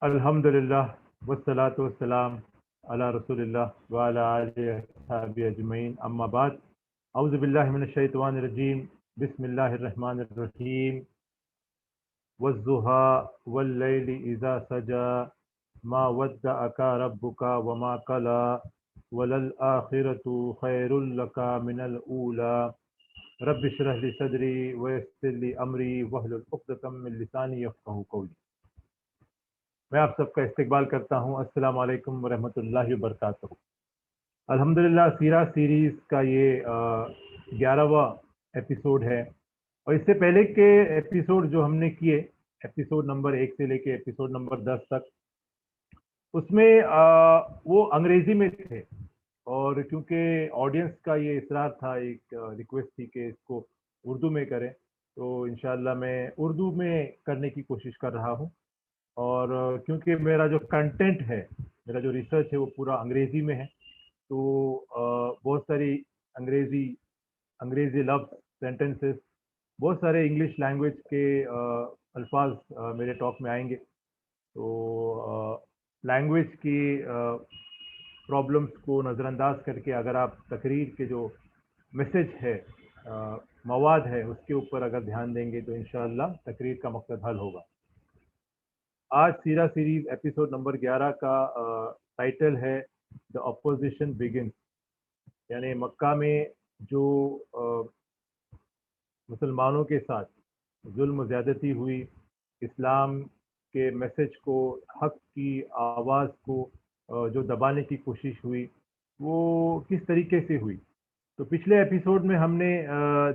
الحمدللہ والصلاة والسلام علی رسول اللہ وعلی آلہ وصحبہ اجمعین، اما بعد، اعوذ باللہ من الشیطان الرجیم، بسم اللہ الرحمن الرحیم۔ والضحى واللیل اذا سجى ما ودعك ربك وما قلى وللآخرة خیر لك من الأولى رب اشرح لي صدری ویسر لي امری واحلل عقدۃ من لسانی یفقہوا قولی۔ میں آپ سب کا استقبال کرتا ہوں۔ السلام علیکم ورحمۃ اللہ وبرکاتہ۔ الحمدللہ سیرہ سیریز کا یہ 11واں ایپیسوڈ ہے، اور اس سے پہلے کے ایپیسوڈ جو ہم نے کیے، ایپیسوڈ نمبر 1 سے لے کے ایپیسوڈ نمبر 10 تک، اس میں وہ انگریزی میں تھے، اور کیونکہ آڈینس کا یہ اصرار تھا، ایک ریکویسٹ تھی کہ اس کو اردو میں کریں، تو انشاءاللہ میں اردو میں کرنے کی کوشش کر رہا ہوں۔ اور کیونکہ میرا جو کنٹینٹ ہے، میرا جو ریسرچ ہے، وہ پورا انگریزی میں ہے، تو بہت ساری انگریزی لفظ، سینٹنسز، بہت سارے انگلش لینگویج کے الفاظ میرے ٹاک میں آئیں گے، تو لینگویج کی پرابلمس کو نظر انداز کر کے اگر آپ تقریر کے جو میسج ہے، مواد ہے، اس کے اوپر اگر دھیان دیں گے تو انشاءاللہ تقریر کا مقصد حل ہوگا۔ آج سیرہ سیریز ایپیسوڈ نمبر 11 کا ٹائٹل ہے دا اپوزیشن بگنس، یعنی مکہ میں جو مسلمانوں کے ساتھ ظلم و زیادتی ہوئی، اسلام کے میسج کو، حق کی آواز کو جو دبانے کی کوشش ہوئی، وہ کس طریقے سے ہوئی۔ تو پچھلے ایپیسوڈ میں ہم نے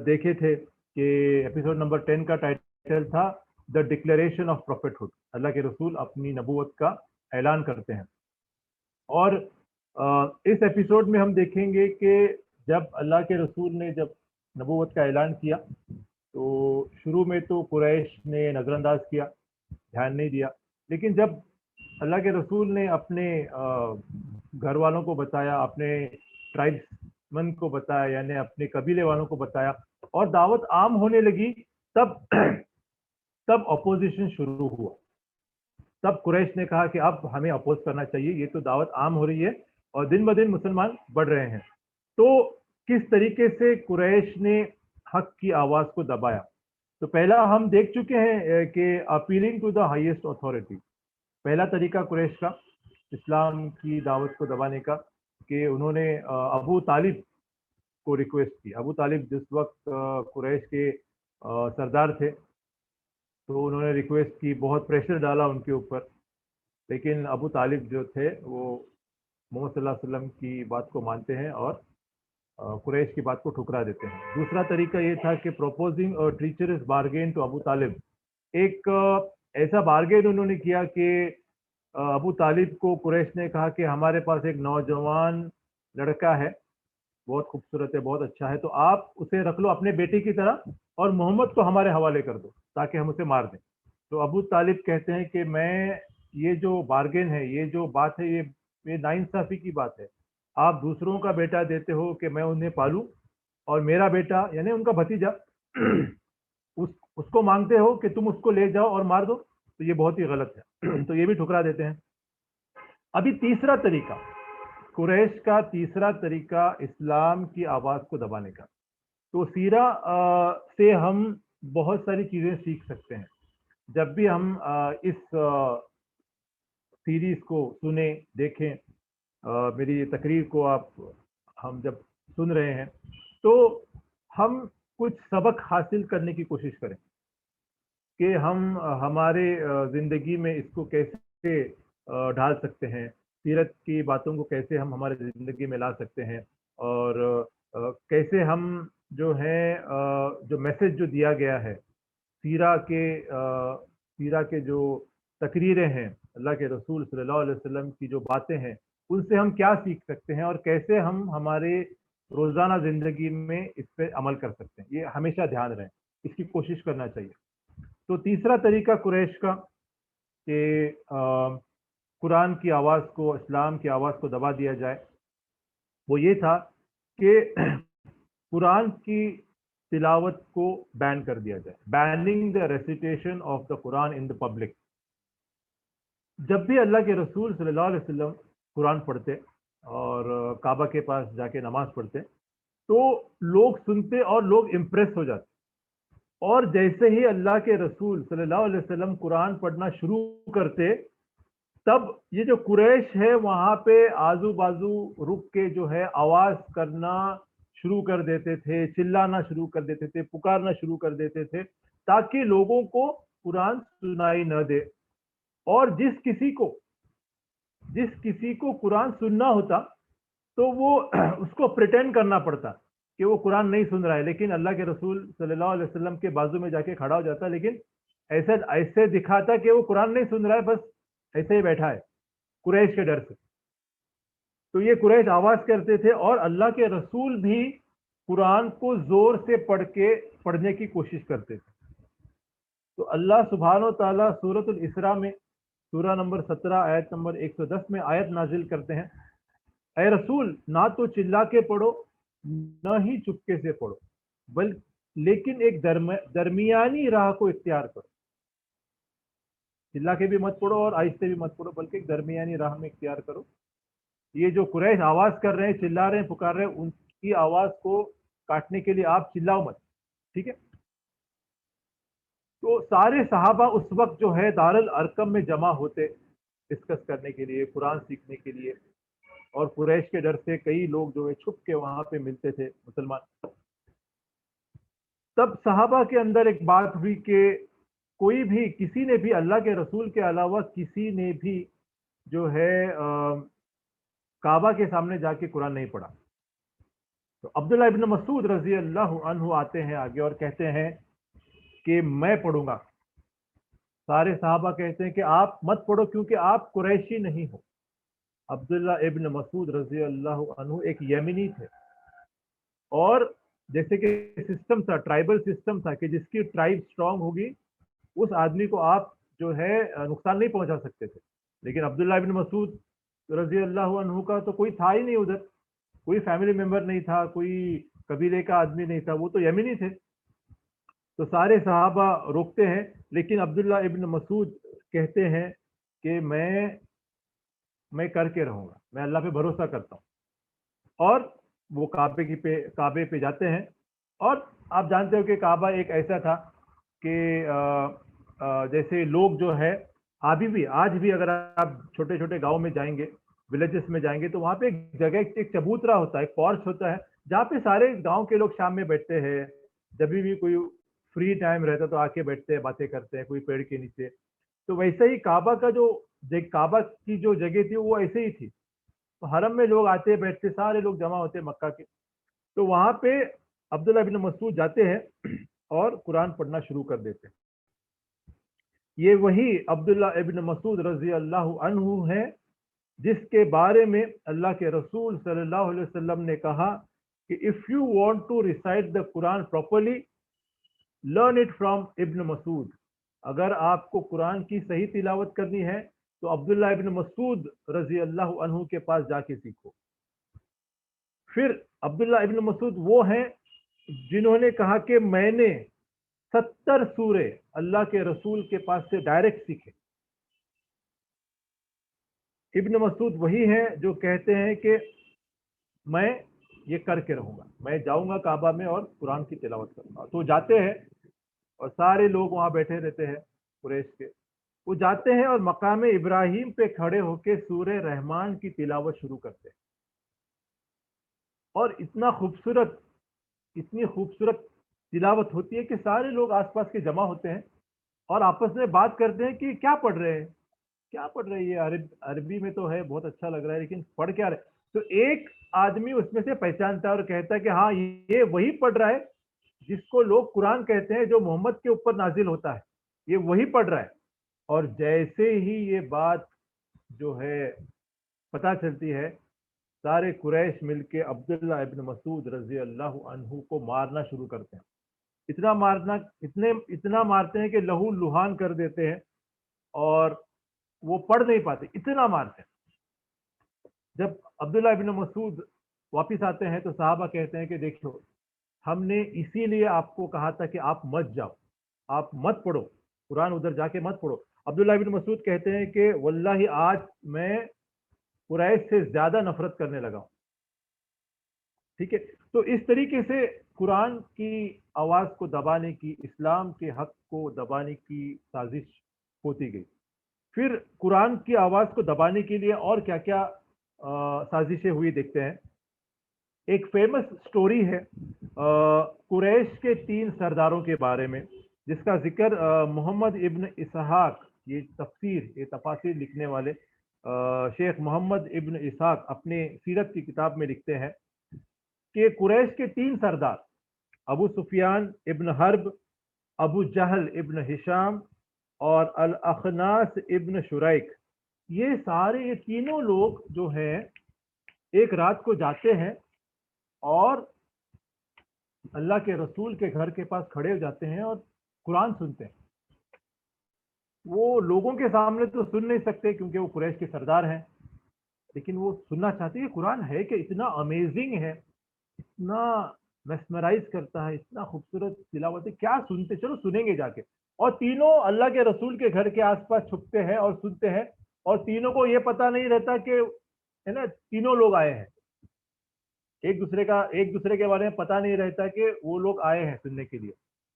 دیکھے تھے کہ ایپیسوڈ نمبر 10 کا ٹائٹل تھا دا ڈکلیریشن آف پروفیٹ ہوڈ، اللہ کے رسول اپنی نبوت کا اعلان کرتے ہیں۔ اور اس ایپیسوڈ میں ہم دیکھیں گے کہ جب اللہ کے رسول نے جب نبوت کا اعلان کیا تو شروع میں تو قریش نے نظر انداز کیا، دھیان نہیں دیا، لیکن جب اللہ کے رسول نے اپنے گھر والوں کو بتایا، اپنے ٹرائبس من کو بتایا، یعنی اپنے قبیلے والوں کو بتایا، اور دعوت عام ہونے لگی، تب اپوزیشن شروع ہوا۔ تب قریش نے کہا کہ اب ہمیں اپوز کرنا چاہیے، یہ تو دعوت عام ہو رہی ہے اور دن بدن مسلمان بڑھ رہے ہیں۔ تو کس طریقے سے قریش نے حق کی آواز کو دبایا؟ تو پہلا ہم دیکھ چکے ہیں کہ appealing to the highest authority, پہلا طریقہ قریش کا اسلام کی دعوت کو دبانے کا، کہ انہوں نے ابو طالب کو ریکویسٹ کی۔ ابو طالب جس وقت قریش کے سردار تھے، تو انہوں نے ریکویسٹ کی، بہت پریشر ڈالا ان کے اوپر، لیکن ابو طالب جو تھے وہ محمد صلی اللہ علیہ وسلم کی بات کو مانتے ہیں اور قریش کی بات کو ٹھکرا دیتے ہیں۔ دوسرا طریقہ یہ تھا کہ پروپوزنگ اور ٹریچرس بارگین ٹو ابو طالب، ایک ایسا بارگین انہوں نے کیا کہ ابو طالب کو قریش نے کہا کہ ہمارے پاس ایک نوجوان لڑکا ہے، بہت خوبصورت ہے، بہت اچھا ہے، تو آپ اسے رکھ لو اپنے بیٹے کی طرح، اور محمد کو ہمارے حوالے کر دو تاکہ ہم اسے مار دیں۔ تو ابو طالب کہتے ہیں کہ میں یہ جو بارگین ہے، یہ جو بات ہے، یہ ناانصافی کی بات ہے۔ آپ دوسروں کا بیٹا دیتے ہو کہ میں انہیں پالوں، اور میرا بیٹا یعنی ان کا بھتیجا اس کو مانگتے ہو کہ تم اس کو لے جاؤ اور مار دو، تو یہ بہت ہی غلط ہے۔ تو یہ بھی ٹھکرا دیتے ہیں۔ ابھی تیسرا طریقہ، قریش کا تیسرا طریقہ اسلام کی آواز کو دبانے کا۔ تو سیرہ سے ہم بہت ساری چیزیں سیکھ سکتے ہیں۔ جب بھی ہم اس سیریز کو سنیں، دیکھیں، میری تقریر کو ہم جب سن رہے ہیں، تو ہم کچھ سبق حاصل کرنے کی کوشش کریں کہ ہم ہمارے زندگی میں اس کو کیسے ڈھال سکتے ہیں، سیرت کی باتوں کو کیسے ہم ہمارے زندگی میں لا سکتے ہیں، اور کیسے ہم جو ہیں جو میسج جو دیا گیا ہے، سیرہ کے جو تقریریں ہیں، اللہ کے رسول صلی اللہ علیہ وسلم کی جو باتیں ہیں، ان سے ہم کیا سیکھ سکتے ہیں، اور کیسے ہم ہمارے روزانہ زندگی میں اس پہ عمل کر سکتے ہیں، یہ ہمیشہ دھیان رہیں، اس کی کوشش کرنا چاہیے۔ تو تیسرا طریقہ قریش کا کہ قرآن کی آواز کو، اسلام کی آواز کو دبا دیا جائے، وہ یہ تھا کہ قرآن کی تلاوت کو بین کر دیا جائے، banning the recitation of the Quran in the public. جب بھی اللہ کے رسول صلی اللہ علیہ وسلم قرآن پڑھتے اور کعبہ کے پاس جا کے نماز پڑھتے تو لوگ سنتے اور لوگ امپریس ہو جاتے، اور جیسے ہی اللہ کے رسول صلی اللہ علیہ وسلم قرآن پڑھنا شروع کرتے، تب یہ جو قریش ہے وہاں پہ آزو بازو رک کے جو ہے آواز کرنا شروع کر دیتے تھے، چلانا شروع کر دیتے تھے، پکارنا شروع کر دیتے تھے، تاکہ لوگوں کو قرآن سنائی نہ دے۔ اور جس کسی کو قرآن سننا ہوتا تو وہ اس کو پریٹینڈ کرنا پڑتا کہ وہ قرآن نہیں سن رہا ہے، لیکن اللہ کے رسول صلی اللہ علیہ وسلم کے بازو میں جا کے کھڑا ہو جاتا، لیکن ایسے دکھاتا کہ وہ قرآن نہیں سن رہا ہے، بس ایسے ہی بیٹھا ہے قریش کے ڈر سے۔ تو یہ قریش آواز کرتے تھے اور اللہ کے رسول بھی قرآن کو زور سے پڑھنے کی کوشش کرتے تھے۔ تو اللہ سبحانہ و تعالیٰ سورۃ الاسراء میں سورہ نمبر 17 آیت نمبر 110 میں آیت نازل کرتے ہیں، اے رسول نہ تو چلا کے پڑھو نہ ہی چپکے سے پڑھو، لیکن ایک درمیانی راہ کو اختیار کرو۔ چلا کے بھی مت پڑھو اور آہستہ بھی مت پڑھو، بلکہ ایک درمیانی راہ میں اختیار کرو۔ یہ جو قریش آواز کر رہے ہیں، چلا رہے ہیں، پکار رہے ہیں، ان کی آواز کو کاٹنے کے لیے آپ چلاؤ مت، ٹھیک ہے؟ تو سارے صحابہ اس وقت جو ہے دار الارقم میں جمع ہوتے ڈسکس کرنے کے لیے، قرآن سیکھنے کے لیے، اور قریش کے ڈر سے کئی لوگ جو ہے چھپ کے وہاں پہ ملتے تھے مسلمان۔ تب صحابہ کے اندر ایک بات ہوئی کہ کوئی بھی کسی نے بھی اللہ کے رسول کے علاوہ کسی نے بھی جو ہے کعبہ کے سامنے جا کے قرآن نہیں پڑھا۔ تو عبداللہ ابن مسعود رضی اللہ عنہ آتے ہیں آگے اور کہتے ہیں کہ میں پڑھوں گا۔ سارے صحابہ کہتے ہیں کہ آپ مت پڑھو کیونکہ آپ قریشی نہیں ہو۔ عبداللہ ابن مسعود رضی اللہ عنہ ایک یمنی تھے، اور جیسے کہ سسٹم تھا، ٹرائبل سسٹم تھا کہ جس کی ٹرائب سٹرونگ ہوگی اس آدمی کو آپ جو ہے نقصان نہیں پہنچا سکتے تھے، لیکن عبداللہ ابن مسعود رضی اللہ عنہ کا تو کوئی تھا ہی نہیں، ادھر کوئی فیملی ممبر نہیں تھا، کوئی قبیلے کا آدمی نہیں تھا، وہ تو یمنی تھے۔ تو سارے صحابہ روکتے ہیں، لیکن عبداللہ ابن مسعود کہتے ہیں کہ میں کر کے رہوں گا، میں اللہ پہ بھروسہ کرتا ہوں۔ اور وہ کعبے پہ جاتے ہیں، اور آپ جانتے ہو کہ کعبہ ایک ایسا تھا کہ جیسے لوگ جو ہے آج بھی اگر آپ چھوٹے چھوٹے گاؤں میں جائیں گے، ولیجز میں جائیں گے، تو وہاں پہ ایک جگہ ایک چبوترا ہوتا ہے، ایک پورچ ہوتا ہے، جہاں پہ سارے گاؤں کے لوگ شام میں بیٹھتے ہیں، جب بھی کوئی فری ٹائم رہتا تو آ کے بیٹھتے ہیں، باتیں کرتے ہیں کوئی پیڑ کے نیچے۔ تو ویسے ہی کعبہ کی جو جگہ تھی وہ ایسے ہی تھی، تو حرم میں لوگ آتے بیٹھتے، سارے لوگ جمع ہوتے مکہ کے۔ تو وہاں پہ عبداللہ ابن مسعود جاتے ہیں اور قرآن پڑھنا شروع کر دیتے ہیں۔ یہ وہی عبداللہ ابن مسعود رضی اللہ عنہ ہے جس کے بارے میں اللہ کے رسول صلی اللہ علیہ وسلم نے کہا کہ if you want to recite the Quran properly, learn it from ابن مسعود۔ اگر آپ کو قرآن کی صحیح تلاوت کرنی ہے تو عبداللہ ابن مسعود رضی اللہ عنہ کے پاس جا کے سیکھو۔ پھر عبداللہ ابن مسعود وہ ہیں جنہوں نے کہا کہ میں نے 70 سورے اللہ کے رسول کے پاس سے ڈائریکٹ سیکھے۔ ابن مسعود وہی ہیں جو کہتے ہیں کہ میں یہ کر کے رہوں گا، میں جاؤں گا کعبہ میں اور قرآن کی تلاوت کروں گا۔ تو جاتے ہیں اور سارے لوگ وہاں بیٹھے رہتے ہیں قریش کے، وہ جاتے ہیں اور مقام ابراہیم پہ کھڑے ہو کے سورہ رحمان کی تلاوت شروع کرتے ہیں، اور اتنی خوبصورت تلاوت ہوتی ہے کہ سارے لوگ آس پاس کے جمع ہوتے ہیں اور آپس میں بات کرتے ہیں کہ کیا پڑھ رہے ہیں، کیا پڑھ رہے ہیں، یہ عربی میں تو ہے، بہت اچھا لگ رہا ہے، لیکن پڑھ کیا رہے؟ تو ایک آدمی اس میں سے پہچانتا ہے اور کہتا ہے کہ ہاں یہ وہی پڑھ رہا ہے جس کو لوگ قرآن کہتے ہیں، جو محمد کے اوپر نازل ہوتا ہے، یہ وہی پڑھ رہا ہے۔ اور جیسے ہی یہ بات جو ہے پتہ چلتی ہے، سارے قریش مل کے عبداللہ ابن مسعود رضی اللہ عنہ کو مارنا شروع کرتے ہیں۔ اتنا مارتے ہیں کہ لہو لہان کر دیتے ہیں، اور وہ پڑھ نہیں پاتے، اتنا مارتے ہیں۔ جب عبداللہ ابن مسعود واپس آتے ہیں تو صحابہ کہتے ہیں کہ دیکھو، ہم نے اسی لیے آپ کو کہا تھا کہ آپ مت جاؤ، آپ مت پڑھو قرآن، ادھر جا کے مت پڑھو۔ عبداللہ بن مسعود کہتے ہیں کہ واللہ آج میں قریش سے زیادہ نفرت کرنے لگا ہوں. ٹھیک ہے. تو اس طریقے سے قرآن کی آواز کو دبانے کی، اسلام کے حق کو دبانے کی سازش ہوتی گئی. پھر قرآن کی آواز کو دبانے کے لیے اور کیا کیا سازشیں ہوئی دیکھتے ہیں. ایک فیمس سٹوری ہے قریش کے 3 سرداروں کے بارے میں، جس کا ذکر محمد ابن اسحاق، یہ تفسیر، یہ تفاسیر لکھنے والے شیخ محمد ابن اسحاق اپنے سیرت کی کتاب میں لکھتے ہیں کہ قریش کے 3 سردار، ابو سفیان ابن حرب، ابو جہل ابن ہشام اور الاخناس ابن شریک، یہ تینوں لوگ جو ہیں ایک رات کو جاتے ہیں اور اللہ کے رسول کے گھر کے پاس کھڑے ہو جاتے ہیں اور قرآن سنتے ہیں. وہ لوگوں کے سامنے تو سن نہیں سکتے کیونکہ وہ قریش کے سردار ہیں، لیکن وہ سننا چاہتے ہیں. قرآن ہے کہ اتنا امیزنگ ہے، اتنا میسمرائز کرتا ہے، اتنا خوبصورت تلاوت ہے، کیا سنتے، چلو سنیں گے جا کے. اور تینوں اللہ کے رسول کے گھر کے آس پاس چھپتے ہیں اور سنتے ہیں، اور تینوں کو یہ پتا نہیں رہتا کہ ہے نا تینوں لوگ آئے ہیں، ایک دوسرے کے بارے میں پتا نہیں رہتا کہ وہ لوگ آئے ہیں سننے کے لیے.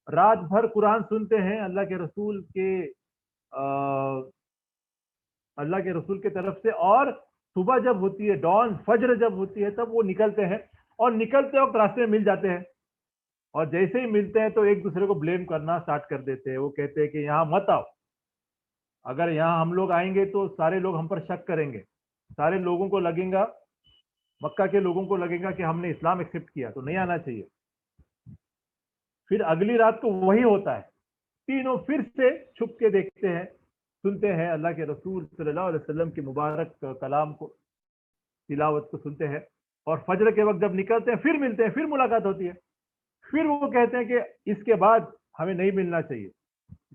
رات بھر قرآن سنتے ہیں اللہ کے رسول کی طرف سے، اور صبح جب ہوتی ہے، ڈان، فجر جب ہوتی ہے، تب وہ نکلتے ہیں، اور نکلتے وقت راستے میں مل جاتے ہیں، اور جیسے ہی ملتے ہیں تو ایک دوسرے کو بلیم کرنا سٹارٹ کر دیتے ہیں. وہ کہتے ہیں کہ یہاں مت آؤ، اگر یہاں ہم لوگ آئیں گے تو سارے لوگ ہم پر شک کریں گے، سارے لوگوں کو لگے گا، مکہ کے لوگوں کو لگے گا کہ ہم نے اسلام ایکسیپٹ کیا، تو نہیں آنا چاہیے. پھر اگلی رات کو وہی ہوتا ہے، تینوں پھر سے چھپ کے دیکھتے ہیں، سنتے ہیں اللہ کے رسول صلی اللہ علیہ وسلم کے مبارک کلام کو، تلاوت کو سنتے ہیں، اور فجر کے وقت جب نکلتے ہیں پھر ملتے ہیں، پھر ملاقات ہوتی ہے. پھر وہ کہتے ہیں کہ اس کے بعد ہمیں نہیں ملنا چاہیے،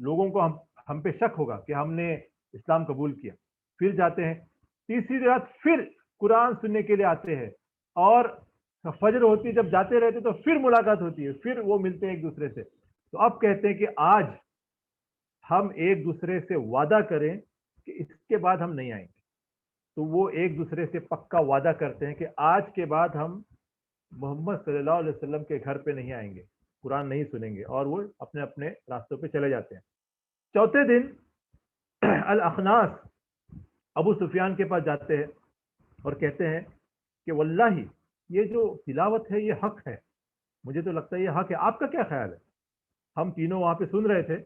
لوگوں کو ہم پہ شک ہوگا کہ ہم نے اسلام قبول کیا. پھر جاتے ہیں، تیسری رات پھر قرآن سننے کے لیے آتے ہیں، اور فجر ہوتی ہے، جب جاتے رہتے تو پھر ملاقات ہوتی ہے، پھر وہ ملتے ہیں ایک دوسرے سے. تو اب کہتے ہیں کہ آج ہم ایک دوسرے سے وعدہ کریں کہ اس کے بعد ہم نہیں آئیں گے. تو وہ ایک دوسرے سے پکا وعدہ کرتے ہیں کہ آج کے بعد ہم محمد صلی اللہ علیہ وسلم کے گھر پہ نہیں آئیں گے، قرآن نہیں سنیں گے، اور وہ اپنے اپنے راستوں پہ چلے جاتے ہیں. چوتھے دن الاخناس ابو سفیان کے پاس جاتے ہیں اور کہتے ہیں کہ واللہ یہ جو تلاوت ہے یہ حق ہے، مجھے تو لگتا ہے یہ حق ہے، آپ کا کیا خیال ہے؟ ہم تینوں وہاں پہ سن رہے تھے.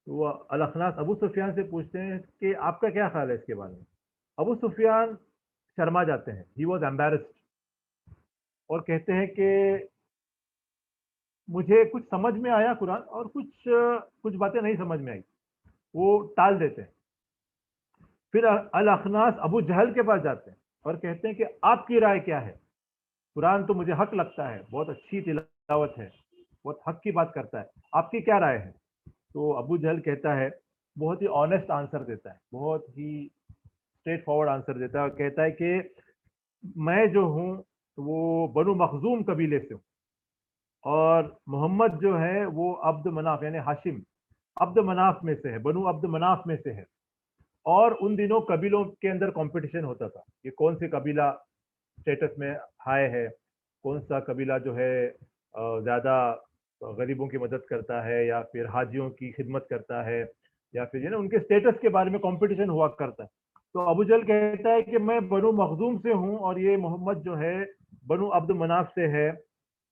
تو وہ الاخناس ابو سفیان سے پوچھتے ہیں کہ آپ کا کیا خیال ہے اس کے بارے میں؟ ابو سفیان شرما جاتے ہیں، ہی واز ایمبیرسڈ، اور کہتے ہیں کہ مجھے کچھ سمجھ میں آیا قرآن، اور کچھ باتیں نہیں سمجھ میں آئی، وہ ٹال دیتے ہیں. پھر الاخناس ابو جہل کے پاس جاتے ہیں اور کہتے ہیں کہ آپ کی رائے کیا ہے؟ قرآن تو مجھے حق لگتا ہے، بہت اچھی تلاوت ہے، بہت حق کی بات کرتا ہے، آپ کی کیا رائے ہے؟ تو ابو جہل کہتا ہے، بہت ہی آنےسٹ آنسر دیتا ہے، بہت ہی اسٹریٹ فارورڈ آنسر دیتا ہے، اور کہتا ہے کہ میں جو ہوں وہ بنو مخزوم قبیلے سے ہوں، اور محمد جو ہے وہ عبد مناف یعنی ہاشم عبد مناف میں سے ہے، بنو عبد مناف میں سے ہے. اور ان دنوں قبیلوں کے اندر کمپٹیشن ہوتا تھا کہ کون سے قبیلہ اسٹیٹس میں ہائے ہے، کون سا قبیلہ جو ہے زیادہ غریبوں کی مدد کرتا ہے، یا پھر حاجیوں کی خدمت کرتا ہے، یا پھر ان کے اسٹیٹس کے بارے میں کمپٹیشن ہوا کرتا ہے. تو ابو جہل کہتا ہے کہ میں بنو مخزوم سے ہوں، اور یہ محمد جو ہے بنو عبد مناف سے ہے،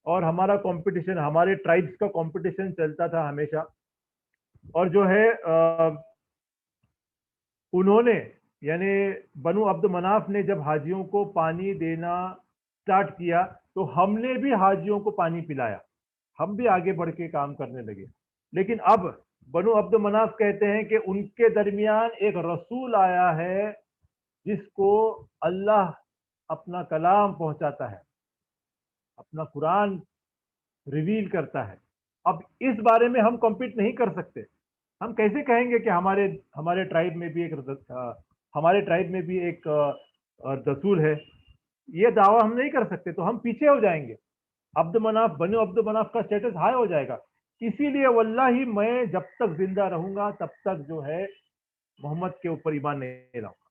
اور ہمارا کمپٹیشن، ہمارے ٹرائبس کا کمپٹیشن چلتا تھا ہمیشہ. اور جو ہے انہوں نے یعنی بنو عبد مناف نے جب حاجیوں کو پانی دینا سٹارٹ کیا تو ہم نے بھی حاجیوں کو پانی پلایا، ہم بھی آگے بڑھ کے کام کرنے لگے. لیکن اب بنو عبد مناف کہتے ہیں کہ ان کے درمیان ایک رسول آیا ہے جس کو اللہ اپنا کلام پہنچاتا ہے، اپنا قرآن ریویل کرتا ہے. اب اس بارے میں ہم کمپیٹ نہیں کر سکتے. ہم کیسے کہیں گے کہ ہمارے ٹرائب میں بھی ایک رسول ہے؟ یہ دعویٰ ہم نہیں کر سکتے، تو ہم پیچھے ہو جائیں گے، بنو عبد مناف کا اسٹیٹس ہائی ہو جائے گا. اسی لیے واللہ میں جب تک زندہ رہوں گا تب تک جو ہے محمد کے اوپر ایمان نہیں لاؤں گا.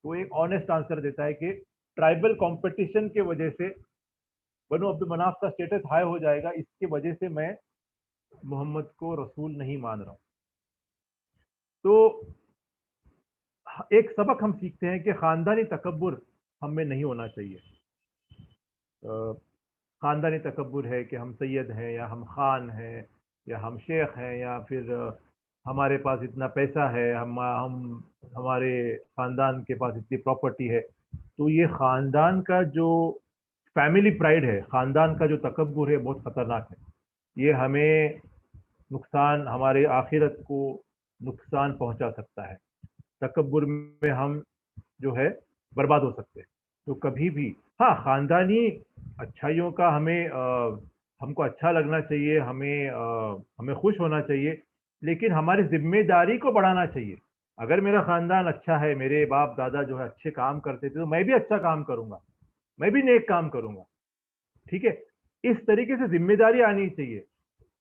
وہ ایک آنےسٹ آنسر دیتا ہے کہ ٹرائبل کمپٹیشن کی وجہ سے بنو عبد مناف کا اسٹیٹس ہائی ہو جائے گا، اس کی وجہ سے میں محمد کو رسول نہیں مان رہا ہوں. تو ایک سبق ہم سیکھتے ہیں کہ خاندانی تکبر ہم میں نہیں ہونا چاہیے. خاندانی تکبر ہے کہ ہم سید ہیں یا ہم خان ہیں یا ہم شیخ ہیں یا پھر ہمارے پاس اتنا پیسہ ہے، ہمارے خاندان کے پاس اتنی پراپرٹی ہے. تو یہ خاندان کا جو فیملی پرائڈ ہے، خاندان کا جو تکبر ہے، بہت خطرناک ہے. یہ ہمیں نقصان، ہمارے آخرت کو نقصان پہنچا سکتا ہے. تکبر میں ہم جو ہے برباد ہو سکتے ہیں. تو کبھی بھی ہاں خاندانی اچھائیوں کا ہم کو اچھا لگنا چاہیے، ہمیں خوش ہونا چاہیے، لیکن ہماری ذمہ داری کو بڑھانا چاہیے. اگر میرا خاندان اچھا ہے، میرے باپ دادا جو ہے اچھے کام کرتے تھے، تو میں بھی اچھا کام کروں گا، میں بھی نیک کام کروں گا. ٹھیک ہے، اس طریقے سے ذمہ داری آنی چاہیے،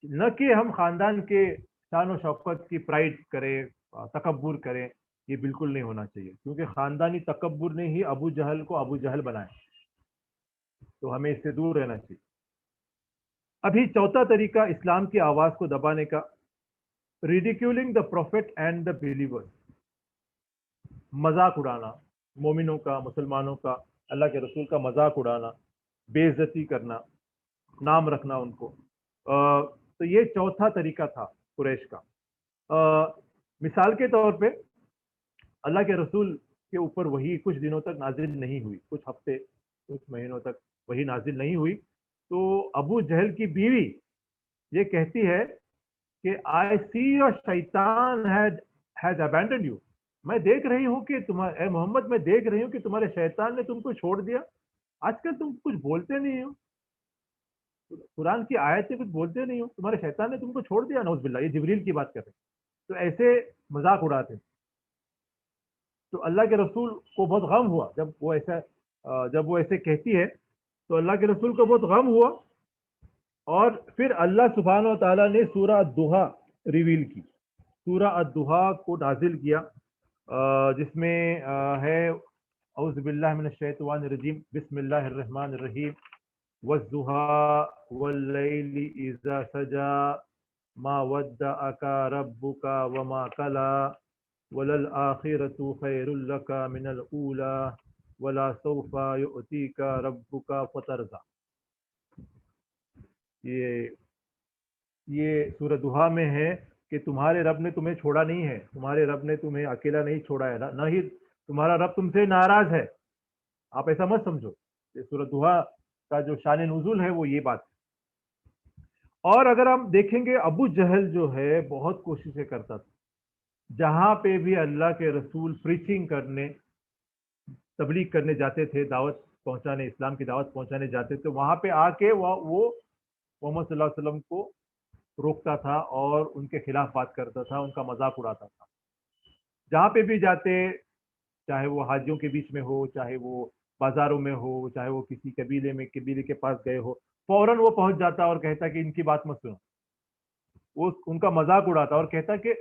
نہ کہ ہم خاندان کے شان و شوکت کی پرائڈ کریں، تکبر کریں. یہ بالکل نہیں ہونا چاہیے، کیونکہ خاندانی تکبر نے ہی ابو جہل کو ابو جہل بنایا. تو ہمیں اس سے دور رہنا چاہیے. ابھی چوتھا طریقہ اسلام کی آواز کو دبانے کا، ریڈیکیولنگ دا پروفٹ اینڈ دا بلیور. مذاق اڑانا، مومنوں کا، مسلمانوں کا، اللہ کے رسول کا مذاق اڑانا، بے عزتی کرنا، نام رکھنا ان کو. تو یہ چوتھا طریقہ تھا قریش کا. مثال کے طور پہ اللہ کے رسول کے اوپر وہی کچھ دنوں تک نازل نہیں ہوئی، کچھ ہفتے کچھ مہینوں تک وہی نازل نہیں ہوئی. تو ابو جہل کی بیوی یہ کہتی ہے کہ آئی سی یور شیطان ہیز ابینڈنڈ یو. میں دیکھ رہی ہوں کہ اے محمد، میں دیکھ رہی ہوں کہ تمہارے شیطان نے تم کو چھوڑ دیا. آج کل تم کچھ بولتے نہیں ہو، قرآن کی آیت سے کچھ بولتے نہیں ہو، تمہارے شیطان نے تم کو چھوڑ دیا. نعوذ باللہ، یہ جبریل کی بات کر رہے. تو ایسے مذاق اڑاتے. تو اللہ کے رسول کو بہت غم ہوا جب وہ ایسے کہتی ہے. تو اللہ کے رسول کو بہت غم ہوا، اور پھر اللہ سبحانہ و تعالیٰ نے سورہ الضحیٰ ریویل کی، سورہ الضحیٰ کو نازل کیا، جس میں ہے اعوذ باللہ من الشیطان الرجیم، بسم اللہ الرحمن الرحیم، والضحیٰ واللیل اذا سجا ما ودعک ربک وما قلی وللآخرۃ خیر لک من الاولی ولا سوف یؤتیک ربک فترضی. یہ سورہ دہا میں ہے کہ تمہارے رب نے تمہیں چھوڑا نہیں ہے، تمہارے رب نے تمہیں اکیلا نہیں چھوڑا ہے، نہ ہی تمہارا رب تم سے ناراض ہے. آپ ایسا مت سمجھو. یہ سورہ دہا کا جو شان نزول ہے وہ یہ بات ہے. اور اگر ہم دیکھیں گے، ابو جہل جو ہے بہت کوششیں کرتا تھا. جہاں پہ بھی اللہ کے رسول پریچنگ کرنے، تبلیغ کرنے جاتے تھے، دعوت پہنچانے، اسلام کی دعوت پہنچانے جاتے تھے، وہاں پہ آ کے وہ محمد صلی اللہ علیہ وسلم کو روکتا تھا اور ان کے خلاف بات کرتا تھا، ان کا مذاق اڑاتا تھا. جہاں پہ بھی جاتے، چاہے وہ حاجیوں کے بیچ میں ہو، چاہے وہ بازاروں میں ہو، چاہے وہ کسی قبیلے کے پاس گئے ہو، فوراً وہ پہنچ جاتا اور کہتا کہ ان کی بات مت سنو. وہ ان کا مذاق اڑاتا اور کہتا کہ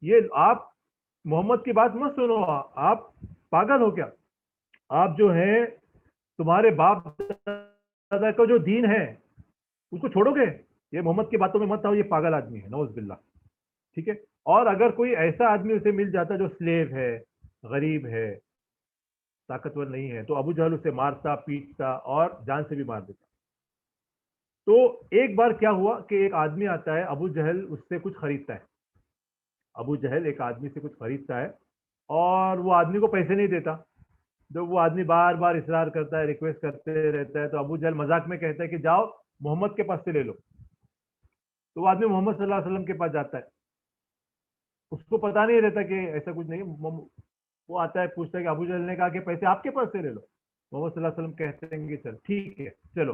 یہ آپ محمد کی بات مت سنو، آپ پاگل ہو کیا؟ آپ جو ہے تمہارے باپ دادا کا جو دین ہے اس کو چھوڑو گے؟ یہ محمد کی باتوں میں مت آؤ، یہ پاگل آدمی ہے، نعوذ باللہ. ٹھیک ہے. اور اگر کوئی ایسا آدمی اسے مل جاتا جو سلیو ہے، غریب ہے، طاقتور نہیں ہے، تو ابو جہل اسے مارتا، پیٹتا اور جان سے بھی مار دیتا. تو ایک بار کیا ہوا کہ ایک آدمی آتا ہے، ابو جہل اس سے کچھ خریدتا ہے. ابو جہل ایک آدمی سے کچھ خریدتا ہے اور وہ آدمی کو پیسے نہیں دیتا. جب وہ آدمی بار بار اصرار کرتا ہے، ریکویسٹ کرتے رہتا ہے، تو ابو جہل مذاق میں کہتا ہے کہ جاؤ محمد کے پاس سے لے لو. تو وہ آدمی محمد صلی اللہ علیہ وسلم کے پاس جاتا ہے. اس کو پتا نہیں رہتا کہ ایسا کچھ نہیں. وہ آتا ہے، پوچھتا ہے کہ ابو جہل نے کہا کہ پیسے آپ کے پاس سے لے لو. محمد صلی اللہ علیہ وسلم کہتے ہیں کہ چل ٹھیک ہے چلو.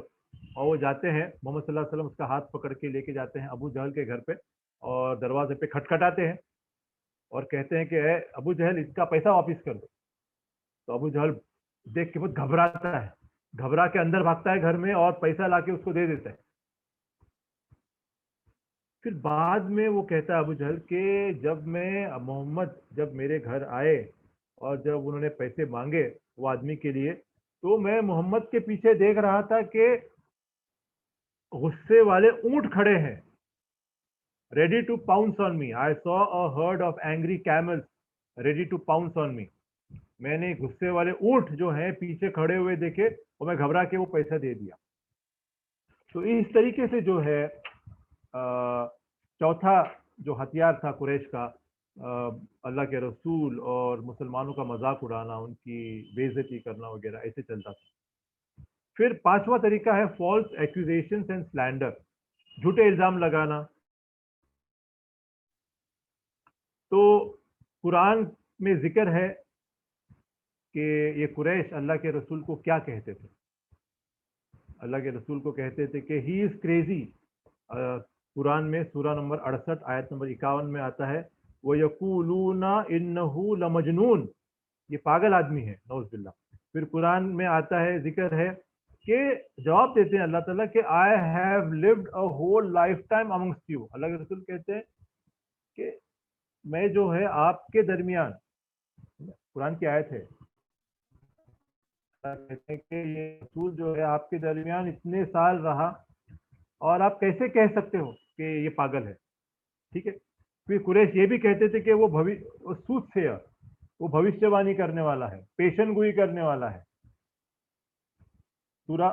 اور وہ جاتے ہیں، محمد صلی اللہ علیہ وسلم اس کا ہاتھ پکڑ کے لے کے جاتے ہیں ابو جہل کے گھر پہ، اور دروازے پہ کھٹکھٹاتے ہیں اور کہتے ہیں کہ اے ابو جہل، اس کا پیسہ واپس کر دو. تو ابو جہل دیکھ کے بہت گھبراتا ہے، گھبرا کے اندر بھاگتا ہے گھر میں اور پیسہ لا کے اس کو دے دیتا ہے. پھر بعد میں وہ کہتا ہے ابو جہل کہ جب محمد جب میرے گھر آئے اور جب انہوں نے پیسے مانگے وہ آدمی کے لیے، تو میں محمد کے پیچھے دیکھ رہا تھا کہ غصے والے اونٹ کھڑے ہیں، ready to pounce on me. I saw a herd of angry camels ready to pounce on me. میں نے غصے والے اونٹ جو ہیں پیچھے کھڑے ہوئے دیکھے اور میں گھبرا کے وہ پیسہ دے دیا. تو اس طریقے سے جو ہے چوتھا جو ہتھیار تھا قریش کا، اللہ کے رسول اور مسلمانوں کا مذاق اڑانا، ان کی بے عزتی کرنا وغیرہ، ایسے چلتا تھا. پھر پانچواں طریقہ ہے فالس ایکوزیشنز اینڈ سلینڈر، جھوٹے الزام لگانا. تو قرآن میں ذکر ہے کہ یہ قریش اللہ کے رسول کو کیا کہتے تھے. اللہ کے رسول کو کہتے تھے کہ ہی از کریزی. قرآن میں سورہ نمبر 68 آیت نمبر 51 میں آتا ہے وَيَقُولُونَ إِنَّهُ لَمَجْنُونَ، یہ پاگل آدمی ہے، نعوذ باللہ. پھر قرآن میں آتا ہے، ذکر ہے کہ جواب دیتے ہیں اللہ تعالیٰ کہ I have lived a whole lifetime amongst you. اللہ کے رسول کہتے ہیں کہ میں جو ہے آپ کے درمیان، قرآن کی آیت ہے، کہتے ہیں کہ یہ رسول جو ہے آپ کے درمیان اتنے سال رہا اور آپ کیسے کہہ سکتے ہو کہ یہ پاگل ہے. ٹھیک ہے. پھر قریش یہ بھی کہتے تھے کہ وہ سوت سے وہ بھوشیہ وانی کرنے والا ہے، پیشن گوئی کرنے والا ہے. سورہ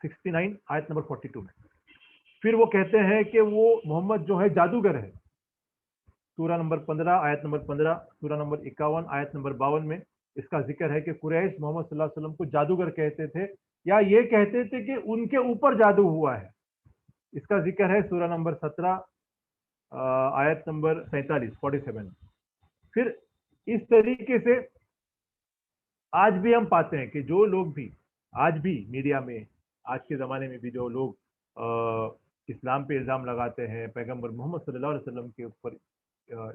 69 آیت نمبر 42 میں. پھر وہ کہتے ہیں کہ وہ محمد جو ہے جادوگر ہے. سورہ نمبر 15 آیت نمبر 15، سورہ نمبر 51 آیت نمبر 52 میں اس کا ذکر ہے کہ قریش محمد صلی اللہ علیہ وسلم کو جادوگر کہتے تھے، یا یہ کہتے تھے کہ ان کے اوپر جادو ہوا ہے. اس کا ذکر ہے سورہ نمبر 17 آیت نمبر 47. پھر اس طریقے سے آج بھی ہم پاتے ہیں کہ جو لوگ بھی آج بھی میڈیا میں، آج کے زمانے میں بھی جو لوگ اسلام پہ الزام لگاتے ہیں، پیغمبر محمد صلی اللہ علیہ وسلم کے اوپر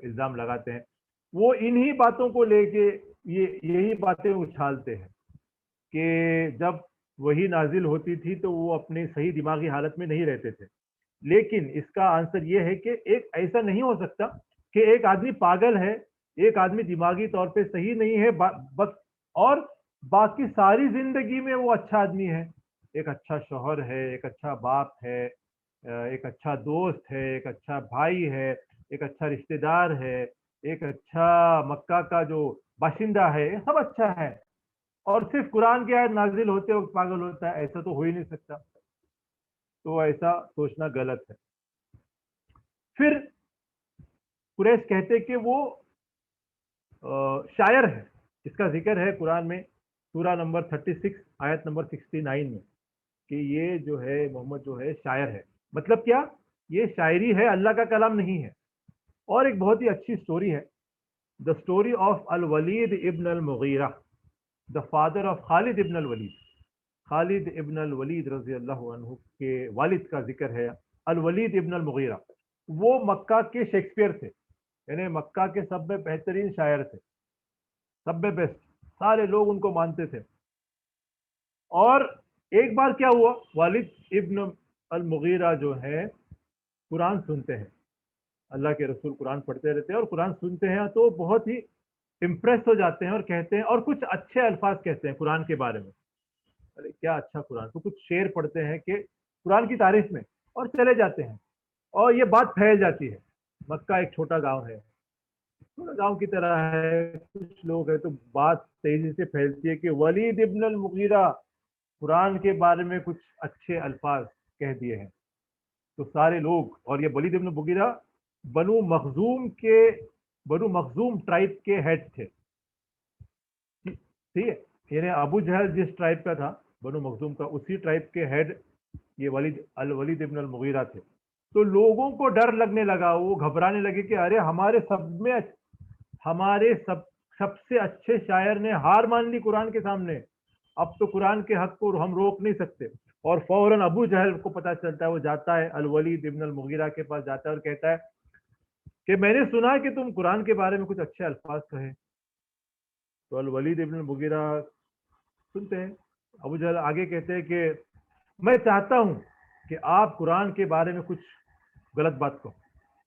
الزام لگاتے ہیں، وہ انہی باتوں کو لے کے یہی باتیں اچھالتے ہیں کہ جب وہی نازل ہوتی تھی تو وہ اپنی صحیح دماغی حالت میں نہیں رہتے تھے. لیکن اس کا آنسر یہ ہے کہ ایک ایسا نہیں ہو سکتا کہ ایک آدمی پاگل ہے، ایک آدمی دماغی طور پہ صحیح نہیں ہے بس، اور باقی ساری زندگی میں وہ اچھا آدمی ہے، ایک اچھا شوہر ہے، ایک اچھا باپ ہے، ایک اچھا دوست ہے، ایک اچھا بھائی ہے، ایک اچھا رشتہ دار ہے، ایک اچھا مکہ کا جو باشندہ ہے، سب اچھا ہے، اور صرف قرآن کی آیت نازل ہوتے وقت پاگل ہوتا ہے. ایسا تو ہو ہی نہیں سکتا. تو ایسا سوچنا غلط ہے. پھر قریش کہتے کہ وہ شاعر ہے. اس کا ذکر ہے قرآن میں سورہ نمبر 36 آیت نمبر 69 میں کہ یہ جو ہے محمد جو ہے شاعر ہے. مطلب کیا؟ یہ شاعری ہے، اللہ کا کلام نہیں ہے. اور ایک بہت ہی اچھی سٹوری ہے، دا اسٹوری آف الولید ابن المغیرہ، دا فادر آف خالد ابن الولید. خالد ابن الولید رضی اللہ عنہ کے والد کا ذکر ہے، الولید ابن المغیرہ. وہ مکہ کے شیکسپیئر تھے، یعنی مکہ کے سب میں بہترین شاعر تھے، سب میں بیسٹ، سارے لوگ ان کو مانتے تھے. اور ایک بار کیا ہوا، والد ابن المغیرہ جو ہے قرآن سنتے ہیں، اللہ کے رسول قرآن پڑھتے رہتے ہیں اور قرآن سنتے ہیں تو بہت ہی امپریس ہو جاتے ہیں اور کہتے ہیں، اور کچھ اچھے الفاظ کہتے ہیں قرآن کے بارے میں. ارے کیا اچھا قرآن، تو کچھ شعر پڑھتے ہیں کہ قرآن کی تعریف میں، اور چلے جاتے ہیں، اور یہ بات پھیل جاتی ہے. مکہ ایک چھوٹا گاؤں ہے، چھوٹا گاؤں کی طرح ہے، کچھ لوگ ہیں، تو بات تیزی سے پھیلتی ہے کہ ولید ابن المغیرہ قرآن کے بارے میں کچھ اچھے الفاظ کہہ دیے ہیں. تو سارے لوگ، اور یہ ولید ابن المغیرہ بنو مخزوم ٹرائب کے ہیڈ تھے. ٹھیک ہے، یعنی ابو جہل جس ٹرائب کا تھا، بنو مخزوم کا، اسی ٹرائب کے ہیڈ یہ الولید ابن المغیرہ تھے. تو لوگوں کو ڈر لگنے لگا، وہ گھبرانے لگے کہ ارے ہمارے سب سے اچھے شاعر نے ہار مان لی قرآن کے سامنے، اب تو قرآن کے حق کو ہم روک نہیں سکتے. اور فوراً ابو جہل کو پتہ چلتا ہے، وہ جاتا ہے الولید ابن المغیرہ کے پاس جاتا ہے اور کہتا ہے کہ میں نے سنا کہ تم قرآن کے بارے میں کچھ اچھے الفاظ کہیں. تو الولید ابن المغیرہ سنتے ہیں. ابو جہل آگے کہتے ہیں کہ میں چاہتا ہوں کہ آپ قرآن کے بارے میں کچھ غلط بات کہو.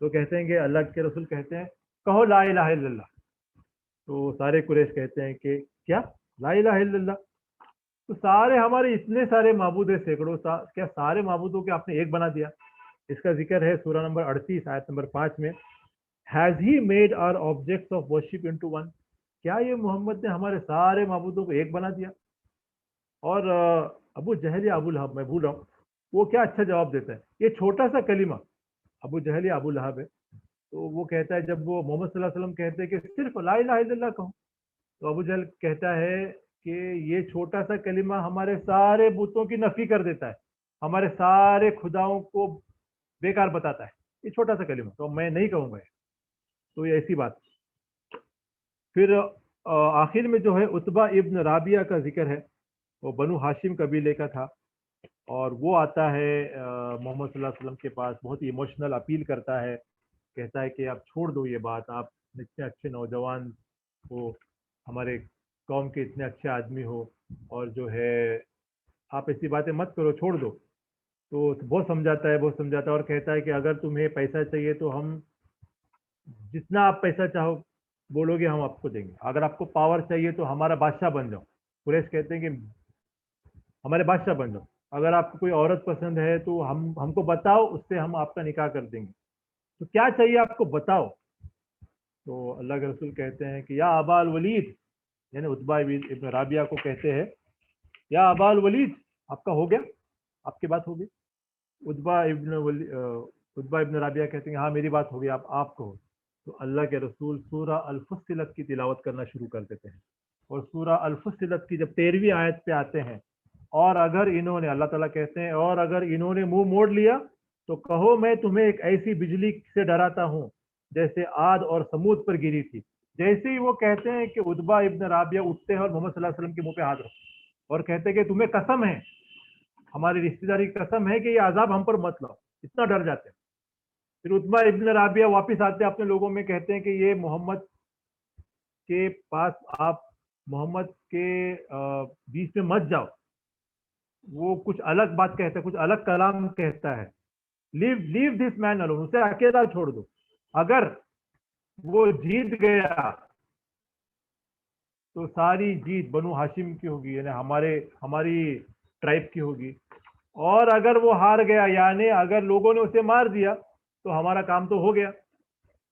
تو کہتے ہیں کہ اللہ کے رسول کہتے ہیں کہو لا الہ الا اللہ. تو سارے قریش کہتے ہیں کہ کیا لا الہ الا اللہ؟ تو سارے ہمارے اتنے سارے معبود ہیں سینکڑوں کیا سارے معبودوں کے آپ نے ایک بنا دیا؟ اس کا ذکر ہے سورہ نمبر 38 آیت نمبر 5 میں. Has he made our objects of worship into one? کیا یہ محمد نے ہمارے سارے معبودوں کو ایک بنا دیا؟ اور ابو جہل یا ابو لہب، میں بھول رہا ہوں، وہ کیا اچھا جواب دیتا ہے. یہ چھوٹا سا کلمہ، ابو جہل یا ابو لہب ہے، تو وہ کہتا ہے جب وہ محمد صلی اللہ علیہ وسلم کہتے ہیں کہ صرف لا الہ الا اللہ کہو، تو ابو جہل کہتا ہے کہ یہ چھوٹا سا کلمہ ہمارے سارے بتوں کی نفی کر دیتا ہے، ہمارے سارے خداؤں کو بیکار بتاتا ہے، یہ چھوٹا سا کلمہ تو میں نہیں کہوں گا. تو یہ ایسی بات. پھر آخر میں جو ہے عتبہ ابن رابیہ کا ذکر ہے، وہ بنو ہاشم قبیلے کا تھا، اور وہ آتا ہے محمد صلی اللہ علیہ وسلم کے پاس، بہت ہی ایموشنل اپیل کرتا ہے، کہتا ہے کہ آپ چھوڑ دو یہ بات، آپ اتنے اچھے نوجوان ہو، ہمارے قوم کے اتنے اچھے آدمی ہو، اور جو ہے آپ ایسی باتیں مت کرو، چھوڑ دو. تو بہت سمجھاتا ہے اور کہتا ہے کہ اگر تمہیں پیسہ چاہیے تو ہم جتنا آپ پیسہ چاہو بولو گے ہم آپ کو دیں گے، اگر آپ کو پاور چاہیے تو ہمارا بادشاہ بن جاؤ. قریش کہتے ہیں کہ ہمارے بادشاہ بن جاؤ، اگر آپ کو کوئی عورت پسند ہے تو ہم کو بتاؤ، اس سے ہم آپ کا نکاح کر دیں گے، تو کیا چاہیے آپ کو بتاؤ. تو اللہ کے رسول کہتے ہیں کہ یا ابا الولید، یعنی عتبہ ابن رابیہ کو کہتے ہیں یا ابا الولید، آپ کا ہو گیا، آپ کی بات ہو گئی. عتبہ ابن رابیہ کہتے ہیں ہاں میری بات ہو گئی، آپ کہو. تو اللہ کے رسول سورہ الفصلت کی تلاوت کرنا شروع کر دیتے ہیں، اور سورہ الفصلت کی جب 13ویں آیت پہ آتے ہیں، اور اگر انہوں نے، اللہ تعالیٰ کہتے ہیں اور اگر انہوں نے منہ موڑ لیا تو کہو میں تمہیں ایک ایسی بجلی سے ڈراتا ہوں جیسے عاد اور سمود پر گری تھی. جیسے ہی وہ کہتے ہیں کہ عتبہ ابن رابیہ اٹھتے ہیں اور محمد صلی اللہ علیہ وسلم کے منہ پہ ہاتھ رکھتے اور کہتے ہیں کہ تمہیں قسم ہے، ہماری رشتہ داری کی قسم ہے کہ یہ عذاب ہم پر مت لاؤ، اتنا ڈر جاتے ہیں. پھر عتبہ ابن رابیہ واپس آتے ہیں اپنے لوگوں میں، کہتے ہیں کہ یہ محمد کے پاس آپ محمد کے بیچ میں مت جاؤ، وہ کچھ الگ بات کہتا ہے، کچھ الگ کلام کہتا ہے، لیو دس مین الون، اسے اکیلا چھوڑ دو. اگر وہ جیت گیا تو ساری جیت بنو ہاشم کی ہوگی، یعنی ہماری ٹرائب کی ہوگی، اور اگر وہ ہار گیا یعنی اگر لوگوں نے اسے مار دیا تو ہمارا کام تو ہو گیا،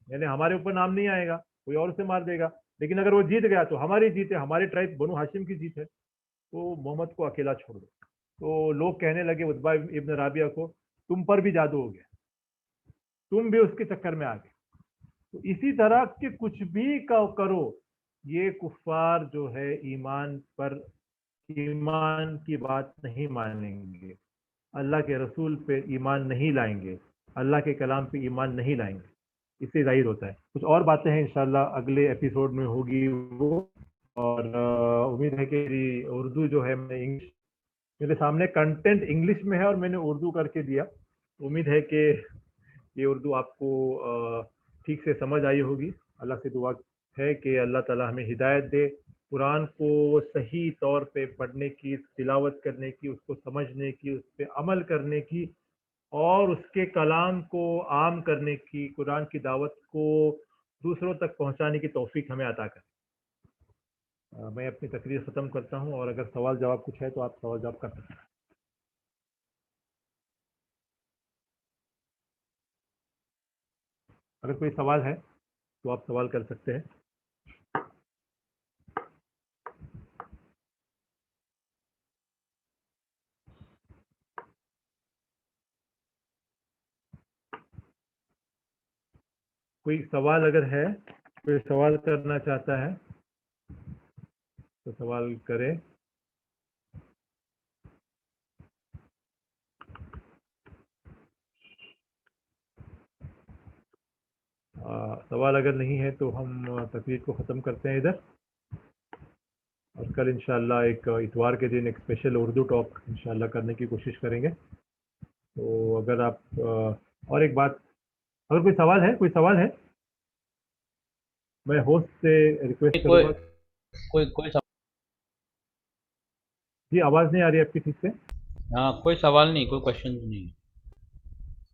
یعنی ہمارے اوپر نام نہیں آئے گا، کوئی اور اسے مار دے گا. لیکن اگر وہ جیت گیا تو ہماری جیت ہے، ہماری ٹرائب بنو ہاشم کی جیت ہے، تو محمد کو اکیلا چھوڑ دو. تو لوگ کہنے لگے عتبہ ابن رابیہ کو تم پر بھی جادو ہو گیا، تم بھی اس کے چکر میں آ گئے. تو اسی طرح کہ کچھ بھی کرو، یہ کفار جو ہے ایمان کی بات نہیں مانیں گے، اللہ کے رسول پہ ایمان نہیں لائیں گے، اللہ کے کلام پہ ایمان نہیں لائیں گے. اس سے ظاہر ہوتا ہے. کچھ اور باتیں ہیں انشاءاللہ اگلے ایپیسوڈ میں ہوگی وہ، اور امید ہے کہ اردو جو ہے میرے سامنے کنٹینٹ انگلش میں ہے اور میں نے اردو کر کے دیا، امید ہے کہ یہ اردو آپ کو ٹھیک سے سمجھ آئی ہوگی. اللہ سے دعا ہے کہ اللہ تعالی ہمیں ہدایت دے، قرآن کو صحیح طور پہ پڑھنے کی، تلاوت کرنے کی، اس کو سمجھنے کی، اس پہ عمل کرنے کی، اور اس کے کلام کو عام کرنے کی، قرآن کی دعوت کو دوسروں تک پہنچانے کی توفیق ہمیں عطا کرے. میں اپنی تقریر ختم کرتا ہوں، اور اگر سوال جواب کچھ ہے تو آپ سوال جواب کر سکتے ہیں. اگر کوئی سوال ہے تو آپ سوال کر سکتے ہیں. کوئی سوال اگر ہے، کوئی سوال کرنا چاہتا ہے تو سوال کریں. سوال اگر نہیں ہے تو ہم تقریر کو ختم کرتے ہیں ادھر، اور کل انشاءاللہ ایک اتوار کے دن ایک اسپیشل اردو ٹاک انشاءاللہ کرنے کی کوشش کریں گے. تو اگر آپ اور ایک بات، اگر کوئی سوال ہے میں ہوسٹ سے ریکویسٹ کروں گا. کوئی جی آواز نہیں آ رہی آپ کی ٹھیک سے. ہاں کوئی سوال نہیں، کوئی کوشچن نہیں.